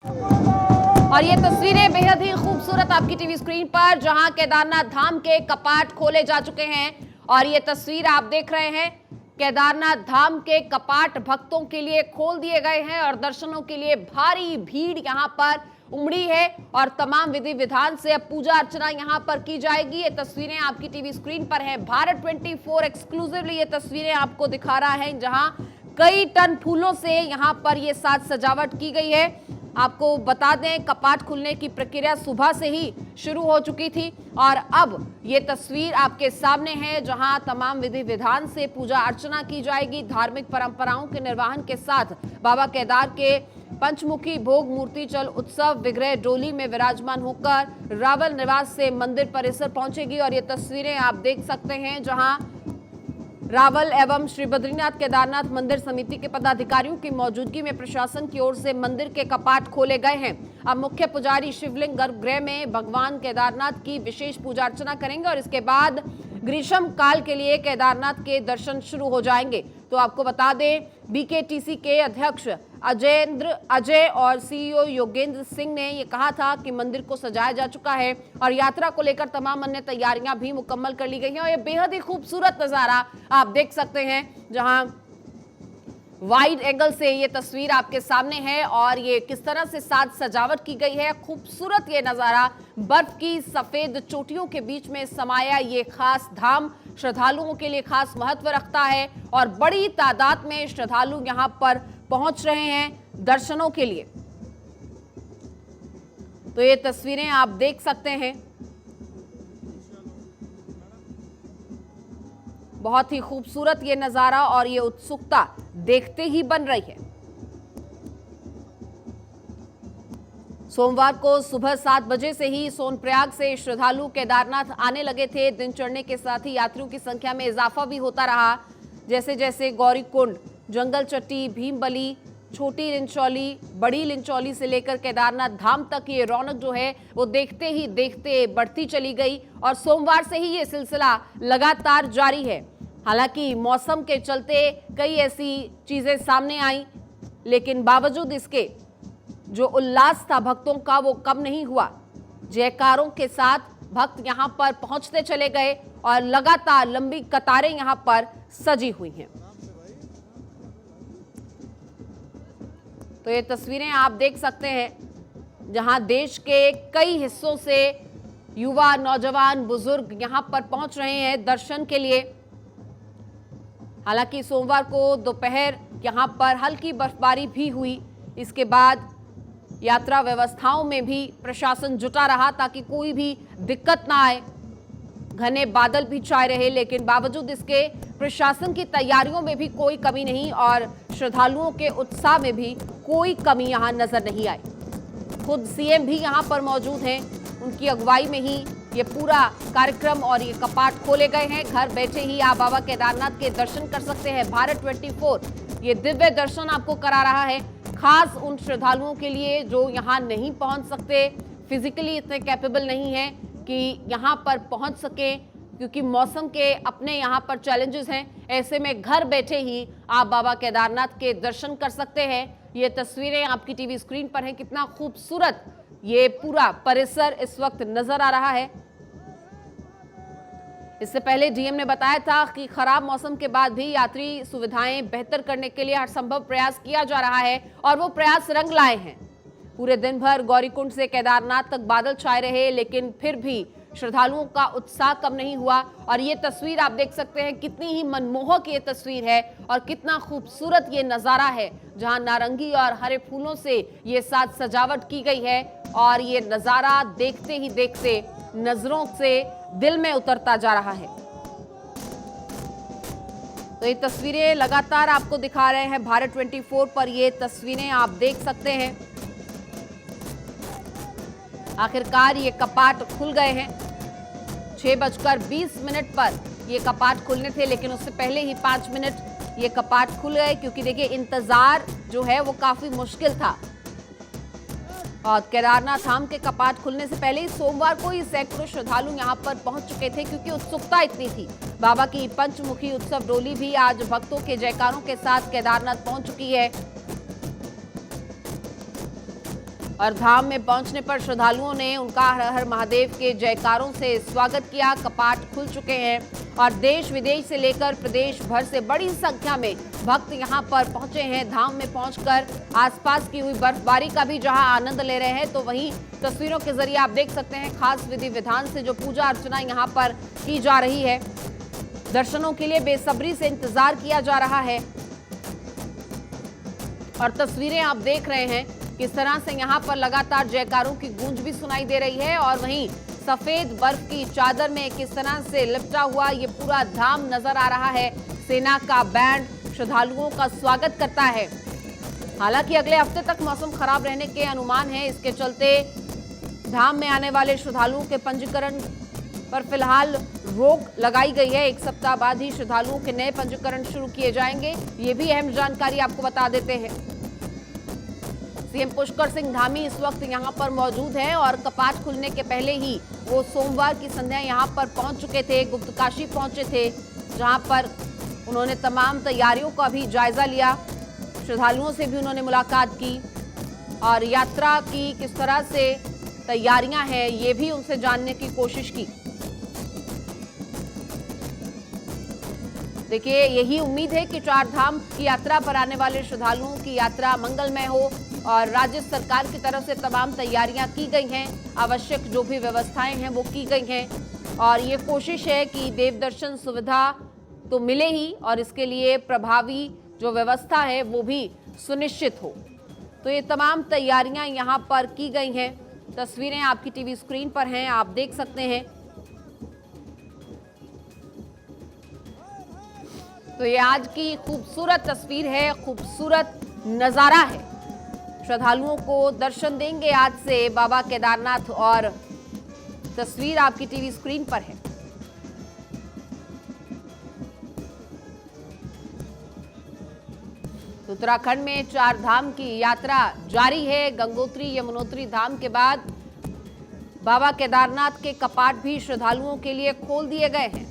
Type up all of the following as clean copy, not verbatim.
और ये तस्वीरें बेहद ही खूबसूरत आपकी टीवी स्क्रीन पर, जहां केदारनाथ धाम के कपाट खोले जा चुके हैं। और ये तस्वीर आप देख रहे हैं, केदारनाथ धाम के कपाट भक्तों के लिए खोल दिए गए हैं और दर्शनों के लिए भारी भीड़ यहां पर उमड़ी है और तमाम विधि विधान से अब पूजा अर्चना यहां पर की जाएगी। ये तस्वीरें आपकी टीवी स्क्रीन पर हैं। भारत 24 एक्सक्लूसिवली ये तस्वीरें आपको दिखा रहा है, जहां कई टन फूलों से यहां पर ये साज सजावट की गई है। आपको बता दें, कपाट खुलने की प्रक्रिया सुबह से ही शुरू हो चुकी थी और अब ये तस्वीर आपके सामने है, जहां तमाम विधि विधान से पूजा अर्चना की जाएगी। धार्मिक परंपराओं के निर्वहन के साथ बाबा केदार के पंचमुखी भोग मूर्ति चल उत्सव विग्रह डोली में विराजमान होकर रावल निवास से मंदिर परिसर पहुंचेगी। और ये तस्वीरें आप देख सकते हैं, जहां रावल एवं श्री बद्रीनाथ केदारनाथ मंदिर समिति के पदाधिकारियों की मौजूदगी में प्रशासन की ओर से मंदिर के कपाट खोले गए हैं। अब मुख्य पुजारी शिवलिंग गर्भगृह में भगवान केदारनाथ की विशेष पूजा अर्चना करेंगे और इसके बाद ग्रीष्म काल के लिए केदारनाथ के दर्शन शुरू हो जाएंगे। तो आपको बता दें, बीकेटीसी के अध्यक्ष अजय और सीईओ योगेंद्र सिंह ने यह कहा था कि मंदिर को सजाया जा चुका है और यात्रा को लेकर तमाम अन्य तैयारियां भी मुकम्मल कर ली गई हैं। और ये बेहद ही खूबसूरत नजारा आप देख सकते हैं, जहां वाइड एंगल से ये तस्वीर आपके सामने है और ये किस तरह से साज सजावट की गई है। खूबसूरत ये नजारा, बर्फ की सफेद चोटियों के बीच में समाया ये खास धाम श्रद्धालुओं के लिए खास महत्व रखता है और बड़ी तादाद में श्रद्धालु यहां पर पहुंच रहे हैं दर्शनों के लिए। तो ये तस्वीरें आप देख सकते हैं, बहुत ही खूबसूरत ये नजारा और ये उत्सुकता देखते ही बन रही है। सोमवार को सुबह 7 बजे से ही सोनप्रयाग से श्रद्धालु केदारनाथ आने लगे थे। दिन चढ़ने के साथ ही यात्रियों की संख्या में इजाफा भी होता रहा। जैसे जैसे गौरीकुंड, जंगल चट्टी, भीमबली, छोटी लिंचौली, बड़ी लिंचौली से लेकर केदारनाथ धाम तक ये रौनक जो है वो देखते ही देखते बढ़ती चली गई और सोमवार से ही ये सिलसिला लगातार जारी है। हालांकि मौसम के चलते कई ऐसी चीजें सामने आई, लेकिन बावजूद इसके जो उल्लास था भक्तों का वो कम नहीं हुआ। जयकारों के साथ भक्त यहां पर पहुंचते चले गए और लगातार लंबी कतारें यहां पर सजी हुई हैं। तो ये तस्वीरें आप देख सकते हैं, जहां देश के कई हिस्सों से युवा, नौजवान, बुजुर्ग यहां पर पहुंच रहे हैं दर्शन के लिए। हालांकि सोमवार को दोपहर यहां पर हल्की बर्फबारी भी हुई। इसके बाद यात्रा व्यवस्थाओं में भी प्रशासन जुटा रहा ताकि कोई भी दिक्कत ना आए। घने बादल भी छाए रहे, लेकिन बावजूद इसके प्रशासन की तैयारियों में भी कोई कमी नहीं और श्रद्धालुओं के उत्साह में भी कोई कमी यहां नजर नहीं आई। खुद सीएम भी यहां पर मौजूद हैं, उनकी अगुवाई में ही ये पूरा कार्यक्रम और ये कपाट खोले गए हैं। घर बैठे ही आप बाबा केदारनाथ के दर्शन कर सकते हैं। भारत 24 ये दिव्य दर्शन आपको करा रहा है, खास उन श्रद्धालुओं के लिए जो यहाँ नहीं पहुँच सकते, फिजिकली इतने कैपेबल नहीं है कि यहाँ पर पहुँच सके, क्योंकि मौसम के अपने यहाँ पर चैलेंजेस हैं। ऐसे में घर बैठे ही आप बाबा केदारनाथ के दर्शन कर सकते हैं। ये तस्वीरें आपकी टीवी स्क्रीन पर हैं। कितना खूबसूरत ये पूरा परिसर इस वक्त नजर आ रहा है। इससे पहले डीएम ने बताया था कि खराब मौसम के बाद भी यात्री सुविधाएं बेहतर करने के लिए हर संभव प्रयास किया जा रहा है और वो प्रयास रंग लाए हैं। पूरे दिन भर गौरीकुंड से केदारनाथ तक बादल छाए रहे, लेकिन फिर भी श्रद्धालुओं का उत्साह कम नहीं हुआ। और ये तस्वीर आप देख सकते हैं, कितनी ही मनमोहक ये तस्वीर है और कितना खूबसूरत ये नज़ारा है, जहां नारंगी और हरे फूलों से ये साज सजावट की गई है और ये नज़ारा देखते ही देखते नजरों से दिल में उतरता जा रहा है। तो ये तस्वीरें लगातार आपको दिखा रहे हैं भारत 24 पर, ये तस्वीरें आप देख सकते हैं। आखिरकार ये कपाट खुल गए हैं। 6:20 पर ये कपाट खुलने थे, लेकिन उससे पहले ही 5 मिनट ये कपाट खुल गए, क्योंकि देखिए इंतजार जो है वो काफी मुश्किल था। और केदारनाथ धाम के कपाट खुलने से पहले ही सोमवार को ही सैकड़ों श्रद्धालु यहां पर पहुंच चुके थे, क्योंकि उत्सुकता इतनी थी। बाबा की पंचमुखी उत्सव डोली भी आज भक्तों के जयकारों के साथ केदारनाथ पहुंच चुकी है। और धाम में पहुंचने पर श्रद्धालुओं ने उनका हर हर महादेव के जयकारों से स्वागत किया। कपाट खुल चुके हैं और देश विदेश से लेकर प्रदेश भर से बड़ी संख्या में भक्त यहां पर पहुंचे हैं। धाम में पहुंचकर आसपास की हुई बर्फबारी का भी जहां आनंद ले रहे हैं, तो वहीं तस्वीरों के जरिए आप देख सकते हैं खास विधि विधान से जो पूजा अर्चना यहां पर की जा रही है। दर्शनों के लिए बेसब्री से इंतजार किया जा रहा है और तस्वीरें आप देख रहे हैं किस तरह से यहाँ पर लगातार जयकारों की गूंज भी सुनाई दे रही है और वहीं सफेद बर्फ की चादर में किस तरह से लिपटा हुआ ये पूरा धाम नजर आ रहा है। सेना का बैंड श्रद्धालुओं का स्वागत करता है। हालांकि अगले हफ्ते तक मौसम खराब रहने के अनुमान है, इसके चलते धाम में आने वाले श्रद्धालुओं के पंजीकरण पर फिलहाल रोक लगाई गई है। एक सप्ताह बाद ही श्रद्धालुओं के नए पंजीकरण शुरू किए जाएंगे। ये भी अहम जानकारी आपको बता देते हैं। सीएम पुष्कर सिंह धामी इस वक्त यहां पर मौजूद हैं और कपाट खुलने के पहले ही वो सोमवार की संध्या यहां पर पहुंच चुके थे। गुप्तकाशी पहुंचे थे जहां पर उन्होंने तमाम तैयारियों का भी जायजा लिया। श्रद्धालुओं से भी उन्होंने मुलाकात की और यात्रा की किस तरह से तैयारियां हैं ये भी उनसे जानने की कोशिश की। देखिए, यही उम्मीद है कि चार धाम की यात्रा पर आने वाले श्रद्धालुओं की यात्रा मंगलमय हो और राज्य सरकार की तरफ से तमाम तैयारियां की गई हैं। आवश्यक जो भी व्यवस्थाएं हैं वो की गई हैं और ये कोशिश है कि देव दर्शन सुविधा तो मिले ही और इसके लिए प्रभावी जो व्यवस्था है वो भी सुनिश्चित हो। तो ये तमाम तैयारियां यहाँ पर की गई हैं। तस्वीरें आपकी टीवी स्क्रीन पर हैं, आप देख सकते हैं। तो ये आज की खूबसूरत तस्वीर है, खूबसूरत नज़ारा है। श्रद्धालुओं को दर्शन देंगे आज से बाबा केदारनाथ और तस्वीर आपकी टीवी स्क्रीन पर है। उत्तराखंड में चार धाम की यात्रा जारी है। गंगोत्री यमुनोत्री धाम के बाद बाबा केदारनाथ के कपाट भी श्रद्धालुओं के लिए खोल दिए गए हैं।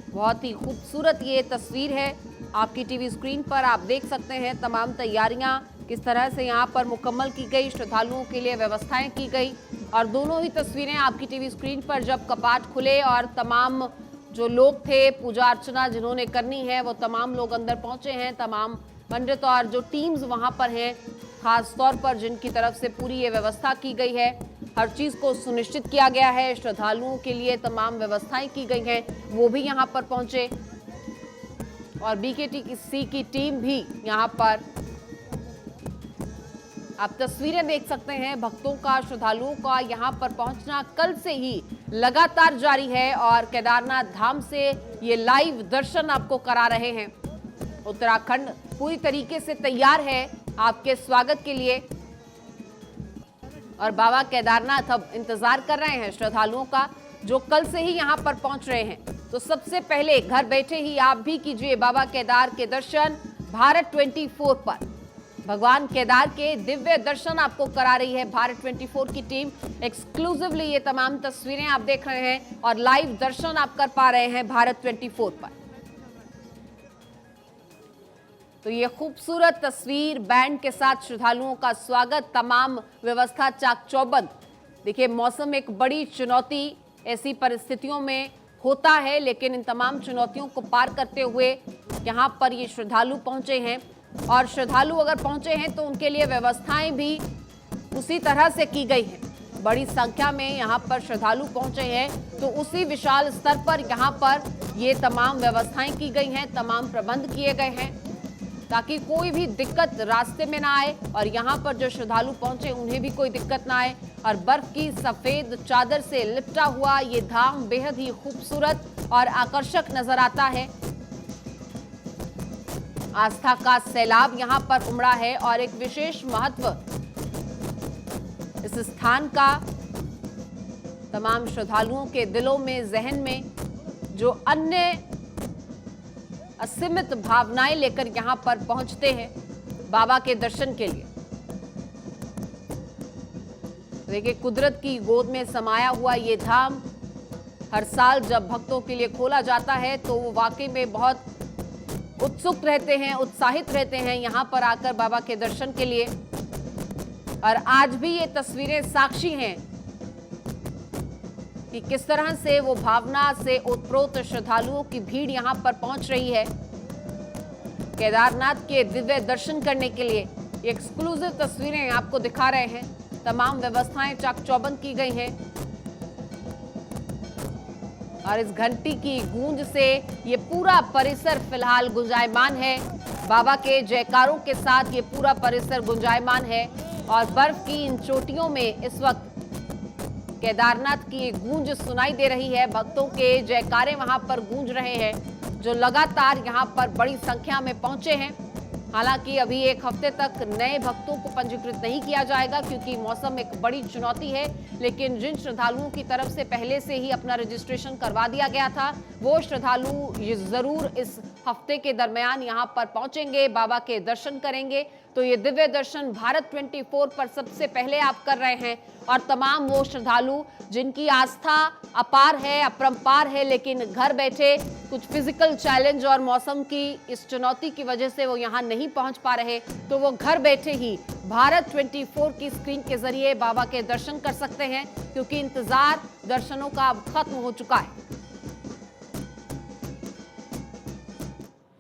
बहुत ही खूबसूरत ये तस्वीर है, आपकी टीवी स्क्रीन पर आप देख सकते हैं। तमाम तैयारियां किस तरह से यहां पर मुकम्मल की गई, श्रद्धालुओं के लिए व्यवस्थाएं की गई और दोनों ही तस्वीरें आपकी टीवी स्क्रीन पर जब कपाट खुले और तमाम जो लोग थे पूजा अर्चना जिन्होंने करनी है वो तमाम लोग अंदर पहुंचे हैं। तमाम पंडित और जो टीम्स वहां पर हैं, खास तौर पर जिनकी तरफ से पूरी ये व्यवस्था की गई है, हर चीज़ को सुनिश्चित किया गया है। श्रद्धालुओं के लिए तमाम व्यवस्थाएं की गई हैं, वो भी यहाँ पर पहुंचे और बीकेटीसी की टीम भी यहाँ पर आप तस्वीरें देख सकते हैं। भक्तों का, श्रद्धालुओं का यहाँ पर पहुंचना कल से ही लगातार जारी है और केदारनाथ धाम से ये लाइव दर्शन आपको करा रहे हैं। उत्तराखंड पूरी तरीके से तैयार है आपके स्वागत के लिए और बाबा केदारनाथ अब इंतजार कर रहे हैं श्रद्धालुओं का जो कल से ही यहाँ पर पहुंच रहे हैं। तो सबसे पहले घर बैठे ही आप भी कीजिए बाबा केदार के दर्शन। भारत 24 पर भगवान केदार के दिव्य दर्शन आपको करा रही है भारत 24 की टीम। एक्सक्लूसिवली ये तमाम तस्वीरें आप देख रहे हैं और लाइव दर्शन आप कर पा रहे हैं भारत 24 पर। तो ये खूबसूरत तस्वीर, बैंड के साथ श्रद्धालुओं का स्वागत, तमाम व्यवस्था चाक चौबंद। देखिए, मौसम एक बड़ी चुनौती ऐसी परिस्थितियों में होता है, लेकिन इन तमाम चुनौतियों को पार करते हुए यहाँ पर ये श्रद्धालु पहुंचे हैं और श्रद्धालु अगर पहुंचे हैं तो उनके लिए व्यवस्थाएं भी उसी तरह से की गई हैं। बड़ी संख्या में यहाँ पर श्रद्धालु पहुंचे हैं तो उसी विशाल स्तर पर यहाँ पर ये तमाम व्यवस्थाएं की गई हैं, तमाम प्रबंध किए गए हैं ताकि कोई भी दिक्कत रास्ते में ना आए और यहाँ पर जो श्रद्धालु पहुंचे उन्हें भी कोई दिक्कत ना आए। और बर्फ की सफेद चादर से लिपटा हुआ ये धाम बेहद ही खूबसूरत और आकर्षक नजर आता है। आस्था का सैलाब यहाँ पर उमड़ा है और एक विशेष महत्व इस स्थान का तमाम श्रद्धालुओं के दिलों में, जहन में जो अन्य असीमित भावनाएं लेकर यहाँ पर पहुंचते हैं बाबा के दर्शन के लिए। देखिए, कुदरत की गोद में समाया हुआ ये धाम हर साल जब भक्तों के लिए खोला जाता है तो वो वाकई में बहुत उत्सुक रहते हैं, उत्साहित रहते हैं यहाँ पर आकर बाबा के दर्शन के लिए। और आज भी ये तस्वीरें साक्षी हैं कि किस तरह से वो भावना से ओतप्रोत श्रद्धालुओं की भीड़ यहां पर पहुंच रही है केदारनाथ के दिव्य दर्शन करने के लिए। एक्सक्लूसिव तस्वीरें आपको दिखा रहे हैं। तमाम व्यवस्थाएं चाक चौबंद की गई हैं और इस घंटी की गूंज से ये पूरा परिसर फिलहाल गुंजायमान है। बाबा के जयकारों के साथ ये पूरा परिसर गुंजायमान है और बर्फ की इन चोटियों में इस वक्त केदारनाथ की एक गूंज सुनाई दे रही है। भक्तों के जयकारे वहां पर गूंज रहे हैं जो लगातार यहां पर बड़ी संख्या में पहुंचे हैं। हालांकि अभी एक हफ्ते तक नए भक्तों को पंजीकृत नहीं किया जाएगा क्योंकि मौसम एक बड़ी चुनौती है, लेकिन जिन श्रद्धालुओं की तरफ से पहले से ही अपना रजिस्ट्रेशन करवा दिया गया था वो श्रद्धालु ये जरूर इस हफ्ते के दरमियान यहां पर पहुंचेंगे, बाबा के दर्शन करेंगे। तो ये दिव्य दर्शन भारत 24 पर सबसे पहले आप कर रहे हैं और तमाम वो श्रद्धालु जिनकी आस्था अपार है, अपरंपार है, लेकिन घर बैठे कुछ फिजिकल चैलेंज और मौसम की इस चुनौती की वजह से वो यहाँ नहीं पहुंच पा रहे, तो वो घर बैठे ही भारत 24 की स्क्रीन के जरिए बाबा के दर्शन कर सकते हैं क्योंकि इंतजार दर्शनों का अब खत्म हो चुका है।